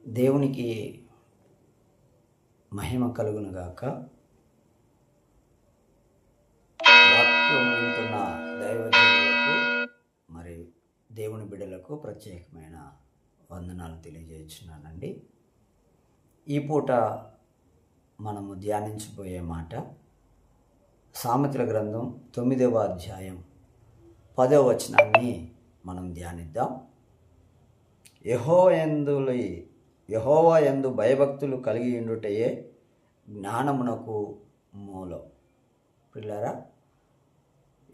దేవునికి మహిమ కలుగునుగాక. వాక్యం వింటున్న దైవజనులకు మరి దేవుని బిడ్డలకు ప్రత్యేకమైన వందనాలు తెలియజేస్తున్నానండి. ఈ పూట మనము ధ్యానించబోయే మాట సామెతల గ్రంథం 9వ అధ్యాయం 10వ వచనాన్ని మనం ధ్యానిద్దాం. యెహోవా యందు భయభక్తులు కలిగి ఉండుటయే జ్ఞానమునకు మూలం. పిల్లరా,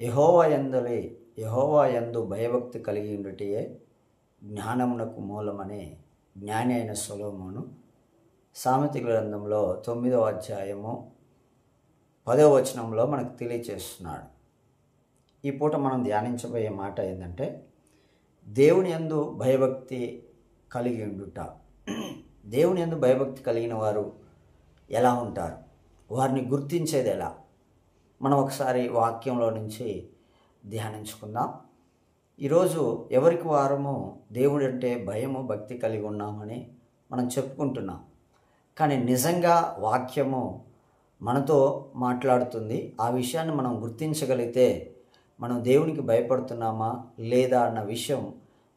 యెహోవా యందు భయభక్తి కలిగి ఉండుటయే జ్ఞానమునకు మూలమని జ్ఞాని అయిన సొలొమోను సామెతల గ్రంథంలో 9వ అధ్యాయము 10వ వచనంలో మనకు తెలియచేస్తున్నాడు. ఈ పూట మనం ధ్యానించబోయే మాట ఏంటంటే దేవుని యందు భయభక్తి కలిగి ఉండుట. దేవుని యందు భయభక్తి కలిగిన వారు ఎలా ఉంటారు, వారిని గుర్తించేది ఎలా? మనం ఒకసారి వాక్యంలో నుంచి ధ్యానించుకుందాం. ఈరోజు ఎవరికి వారము దేవుడు అంటే భయము భక్తి కలిగి ఉన్నామని మనం చెప్పుకుంటున్నాం. కానీ నిజంగా వాక్యము మనతో మాట్లాడుతుంది. ఆ విషయాన్ని మనం గుర్తించగలిగితే మనం దేవునికి భయపడుతున్నామా లేదా అన్న విషయం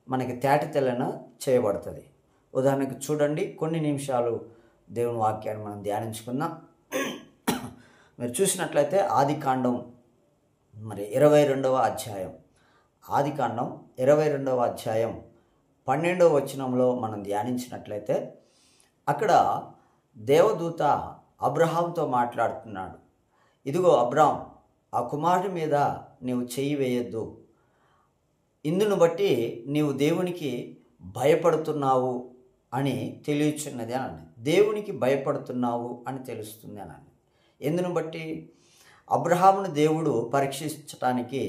మనకి తేటతెల్లని చేయబడుతుంది. ఉదాహరణకు చూడండి, కొన్ని నిమిషాలు దేవుని వాక్యాన్ని మనం ధ్యానించుకుందాం. మీరు చూసినట్లయితే ఆదికాండం 22వ అధ్యాయం, ఆదికాండం 22వ అధ్యాయం 12వ వచనంలో మనం ధ్యానించినట్లయితే అక్కడ దేవదూత అబ్రహాంతో మాట్లాడుతున్నాడు. ఇదిగో అబ్రాం, ఆ కుమారుడి మీద నీవు చెయ్యి వేయొద్దు, ఇందును బట్టి నీవు దేవునికి భయపడుతున్నావు అని తెలియచున్నది అని. దేవునికి భయపడుతున్నావు అని తెలుస్తుంది అని. ఎందును బట్టి? అబ్రహామును దేవుడు పరీక్షించటానికి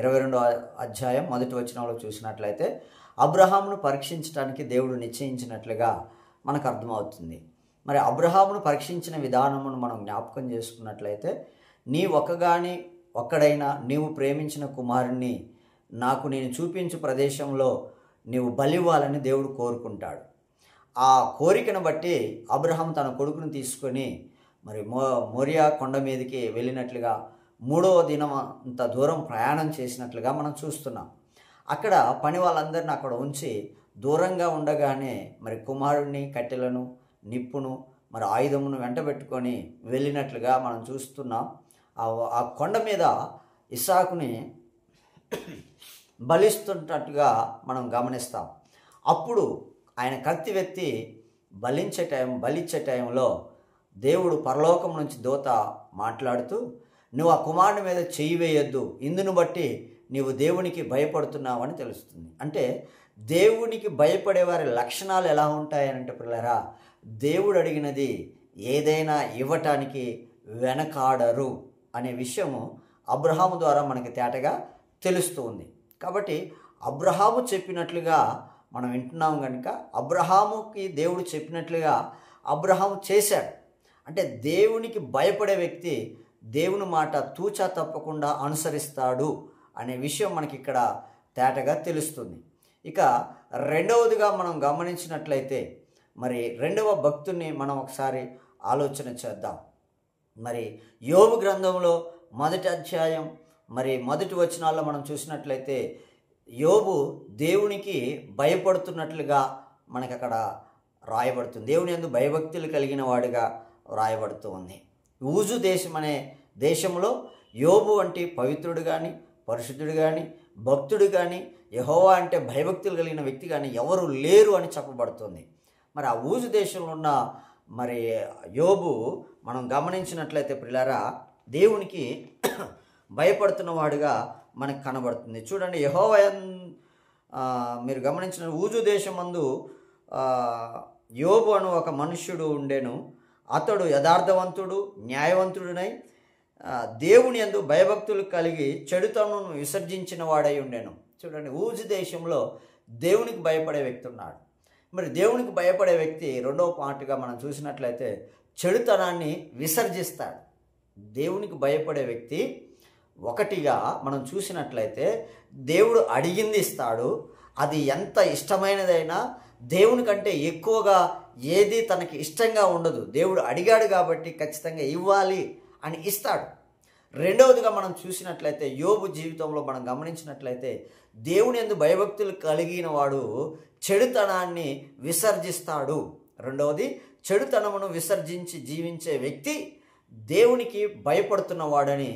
22వ అధ్యాయం 1వ వచనంలో చూసినట్లయితే అబ్రహామును పరీక్షించడానికి దేవుడు నిశ్చయించినట్లుగా మనకు అర్థమవుతుంది. మరి అబ్రహామును పరీక్షించిన విధానమును మనం జ్ఞాపకం చేసుకున్నట్లయితే నీ ఒక్కడైనా నీవు ప్రేమించిన కుమారుణ్ణి నాకు నేను చూపించు ప్రదేశంలో నీవు బలివ్వాలని దేవుడు కోరుకుంటాడు. ఆ కోరికను బట్టి అబ్రహాం తన కొడుకును తీసుకొని మరి మోరియా కొండ మీదకి వెళ్ళినట్లుగా 3వ దినం అంత దూరం ప్రయాణం చేసినట్లుగా మనం చూస్తున్నాం. అక్కడ పని వాళ్ళందరినీ అక్కడ ఉంచి దూరంగా ఉండగానే మరి కుమారుడిని, కట్టెలను, నిప్పును, మరి ఆయుధమును వెంటబెట్టుకొని వెళ్ళినట్లుగా మనం చూస్తున్నాం. ఆ కొండ మీద ఇస్సాకుని బలిస్తున్నట్టుగా మనం గమనిస్తాం. అప్పుడు ఆయన కత్తి వెత్తి బలిచ్చే టైంలో దేవుడు పరలోకం నుంచి దూత మాట్లాడుతూ నువ్వు ఆ కుమారుని మీద చెయ్యి వేయొద్దు, ఇందును బట్టి నీవు దేవునికి భయపడుతున్నావని తెలుస్తుంది. అంటే దేవునికి భయపడే వారి లక్షణాలు ఎలా ఉంటాయనంటే పిల్లరా, దేవుడు అడిగినది ఏదైనా ఇవ్వటానికి వెనకాడరు అనే విషయము అబ్రహాము ద్వారా మనకి తేటగా తెలుస్తూ ఉంది. కాబట్టి అబ్రహాము చెప్పినట్లుగా మనం వింటున్నాం కనుక అబ్రహాముకి దేవుడు చెప్పినట్లుగా అబ్రహాము చేశాడు. అంటే దేవునికి భయపడే వ్యక్తి దేవుని మాట తూచా తప్పకుండా అనుసరిస్తాడు అనే విషయం మనకి ఇక్కడ తేటగా తెలుస్తుంది. ఇక రెండవదిగా మనం గమనించినట్లయితే మరి రెండవ భక్తుని మనం ఒకసారి ఆలోచన చేద్దాం. మరి యోబు గ్రంథంలో 1వ అధ్యాయం మరి 1వ వచనాల్లో మనం చూసినట్లయితే యోబు దేవునికి భయపడుతున్నట్లుగా మనకి అక్కడ రాయబడుతుంది. దేవుని యందు భయభక్తులు కలిగిన వాడిగా రాయబడుతూ ఉంది. ఊజు దేశం అనే దేశంలో యోబు వంటి పవిత్రుడు కానీ, పరిశుద్ధుడు కానీ, భక్తుడు కానీ, యెహోవా అంటే భయభక్తులు కలిగిన వ్యక్తి కానీ ఎవరు లేరు అని చెప్పబడుతుంది. మరి ఆ ఊజు దేశంలో ఉన్న మరి యోబు మనం గమనించినట్లయితే పిల్లారా దేవునికి భయపడుతున్న వాడుగా మనకు కనబడుతుంది. చూడండి, యెహోవా మీరు గమనించిన ఊజు దేశమందు యోబు అను ఒక మనుష్యుడు ఉండెను. అతడు యథార్థవంతుడు, న్యాయవంతుడునై దేవుని యందు భయభక్తులు కలిగి చెడుతనను విసర్జించిన వాడై ఉండెను. చూడండి, ఊజు దేశంలో దేవునికి భయపడే వ్యక్తి ఉన్నాడు. మరి దేవునికి భయపడే వ్యక్తి రెండవ పాటుగా మనం చూసినట్లయితే చెడుతనాన్ని విసర్జిస్తాడు. దేవునికి భయపడే వ్యక్తి ఒకటిగా మనం చూసినట్లయితే దేవుడు అడిగింది ఇస్తాడు. అది ఎంత ఇష్టమైనదైనా దేవుని కంటే ఎక్కువగా ఏది తనకి ఇష్టంగా ఉండదు. దేవుడు అడిగాడు కాబట్టి ఖచ్చితంగా ఇవ్వాలి అని ఇస్తాడు. రెండవదిగా మనం చూసినట్లయితే యోబు జీవితంలో మనం గమనించినట్లయితే దేవుని యందు భయభక్తులు కలిగిన వాడు చెడుతనాన్ని విసర్జిస్తాడు. రెండవది, చెడుతనమును విసర్జించి జీవించే వ్యక్తి దేవునికి భయపడుతున్నవాడని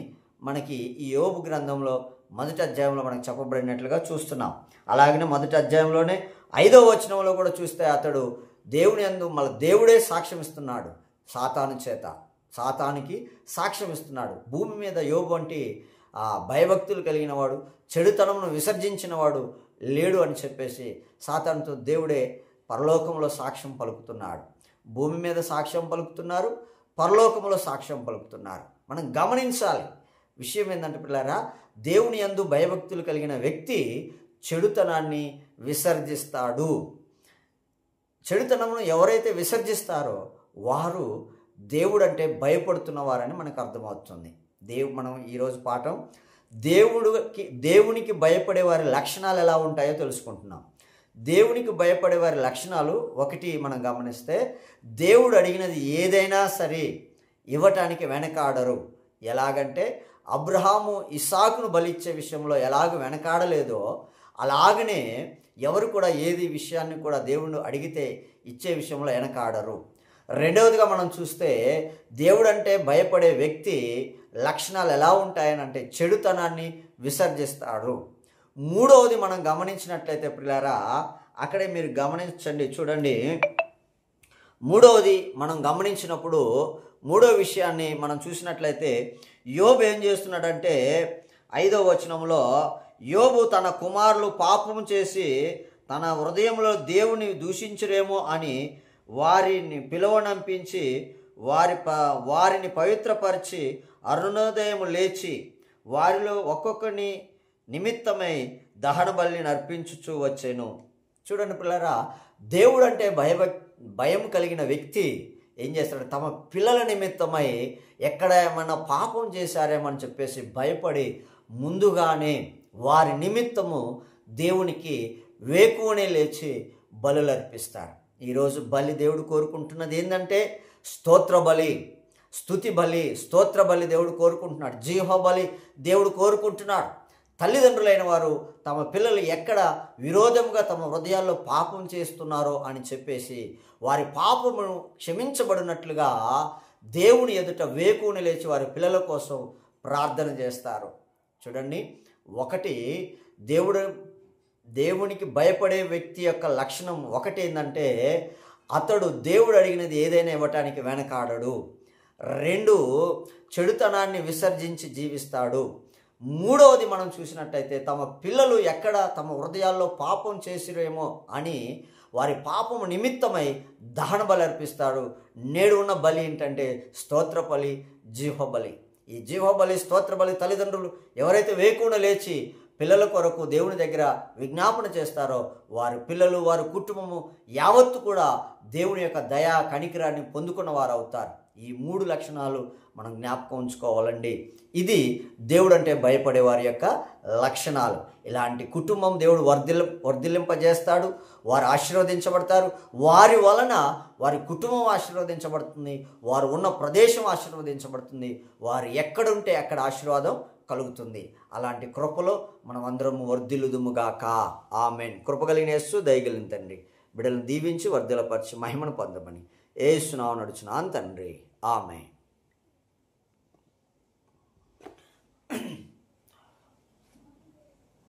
మనకి ఈ యోబు గ్రంథంలో మొదటి అధ్యాయంలో మనకు చెప్పబడినట్లుగా చూస్తున్నాం. అలాగనే మొదటి అధ్యాయంలోనే 5వ వచనంలో కూడా చూస్తే అతడు దేవుని యందు దేవుడే సాక్ష్యం ఇస్తున్నాడు. సాతాను చేత సాతానికి సాక్ష్యం ఇస్తున్నాడు. భూమి మీద యోబు వంటి భయభక్తులు కలిగిన వాడు, చెడుతనమును విసర్జించిన వాడు లేడు అని చెప్పేసి సాతానుతో దేవుడే పరలోకంలో సాక్ష్యం పలుకుతున్నాడు. భూమి మీద సాక్ష్యం పలుకుతున్నారు, పరలోకంలో సాక్ష్యం పలుకుతున్నారు. మనం గమనించాలి. విషయం ఏంటంటే పిల్లారా, దేవుని యందు భయభక్తులు కలిగిన వ్యక్తి చెడుతనాన్ని విసర్జిస్తాడు. చెడుతనమును ఎవరైతే విసర్జిస్తారో వారు దేవుడంటే భయపడుతున్నవారని మనకు అర్థమవుతుంది. మనం ఈరోజు పాఠం దేవునికి భయపడే వారి లక్షణాలు ఎలా ఉంటాయో తెలుసుకుంటున్నాం. దేవునికి భయపడే వారి లక్షణాలు ఒకటి మనం గమనిస్తే, దేవుడు అడిగినది ఏదైనా సరే ఇవ్వటానికి వెనకాడరు. ఎలాగంటే అబ్రహాము ఇస్సాకును బలిచ్చే విషయంలో ఎలాగ వెనకాడలేదో అలాగనే ఎవరు కూడా ఏది విషయాన్ని కూడా దేవుడు అడిగితే ఇచ్చే విషయంలో వెనకాడరు. రెండవదిగా మనం చూస్తే దేవుడు అంటే భయపడే వ్యక్తి లక్షణాలు ఎలా ఉంటాయనంటే చెడుతనాన్ని విసర్జిస్తాడు. మూడవది మనం గమనించినట్లయితే పిల్లారా, అక్కడే మీరు గమనించండి, చూడండి. మూడవది మనం గమనించినప్పుడు మూడో విషయాన్ని మనం చూసినట్లయితే యోబు ఏం చేస్తున్నాడంటే 5వ వచనంలో యోబు తన కుమారులు పాపం చేసి తన హృదయంలో దేవుని దూషించరేమో అని వారిని పిలువనంపించి వారిని పవిత్రపరిచి అరుణోదయము లేచి వారిలో ఒక్కొక్కని నిమిత్తమై దహన బలిని అర్పించుచూ వచ్చాను. చూడండి పిల్లరా, దేవుడు అంటే భయం కలిగిన వ్యక్తి ఏం చేస్తాడు, తమ పిల్లల నిమిత్తమై ఎక్కడ ఏమన్నా పాపం చేశారేమని చెప్పేసి భయపడి ముందుగానే వారి నిమిత్తము దేవునికి వేకువనే లేచి బలులు అర్పిస్తారు. ఈరోజు బలి దేవుడు కోరుకుంటున్నది ఏంటంటే స్తోత్ర బలి, స్తుతి బలి, స్తోత్ర బలి దేవుడు కోరుకుంటున్నాడు. జీవ బలి దేవుడు కోరుకుంటున్నాడు. తల్లిదండ్రులైన వారు తమ పిల్లలు ఎక్కడ విరోధంగా తమ హృదయాల్లో పాపం చేస్తున్నారో అని చెప్పేసి వారి పాపమును క్షమించబడినట్లుగా దేవుని ఎదుట వేకుని లేచి వారి పిల్లల కోసం ప్రార్థన చేస్తారు. చూడండి, ఒకటి దేవునికి భయపడే వ్యక్తి యొక్క లక్షణం ఒకటి ఏంటంటే అతడు దేవుడు అడిగినది ఏదైనా ఇవ్వటానికి వెనకాడడు. 2, చెడుతనాన్ని విసర్జించి జీవిస్తాడు. మూడవది మనం చూసినట్టయితే తమ పిల్లలు ఎక్కడ తమ హృదయాల్లో పాపం చేసిరేమో అని వారి పాపము నిమిత్తమై దహన బలి అర్పిస్తాడు. నేడు ఉన్న బలి ఏంటంటే స్తోత్ర బలి, జీవ బలి. ఈ జీవ బలి, స్తోత్ర బలి తల్లిదండ్రులు ఎవరైతే వేకున లేచి పిల్లల కొరకు దేవుని దగ్గర విజ్ఞాపన చేస్తారో వారి పిల్లలు, వారి కుటుంబము యావత్తు కూడా దేవుని యొక్క దయా కనికరాన్ని పొందుకున్న వారు అవుతారు. ఈ 3 లక్షణాలు మనం జ్ఞాపకం ఉంచుకోవాలండి. ఇది దేవుడు అంటే భయపడే వారి యొక్క లక్షణాలు. ఇలాంటి కుటుంబం దేవుడు వర్ధిల్లింపజేస్తాడు. వారు ఆశీర్వదించబడతారు. వారి వలన వారి కుటుంబం ఆశీర్వదించబడుతుంది. వారు ఉన్న ప్రదేశం ఆశీర్వదించబడుతుంది. వారు ఎక్కడుంటే అక్కడ ఆశీర్వాదం కలుగుతుంది. అలాంటి కృపలో మనం అందరం వర్ధిల్లుదుముగాక. ఆమేన్. కృపగలిగిన యేసు, దయగలిగిన తండ్రి బిడ్డలను దీవించి వర్ధిల్లపరిచి మహిమను పొందమని యేసు నామమున నడుచున్నాను తండ్రి. ఆమేన్.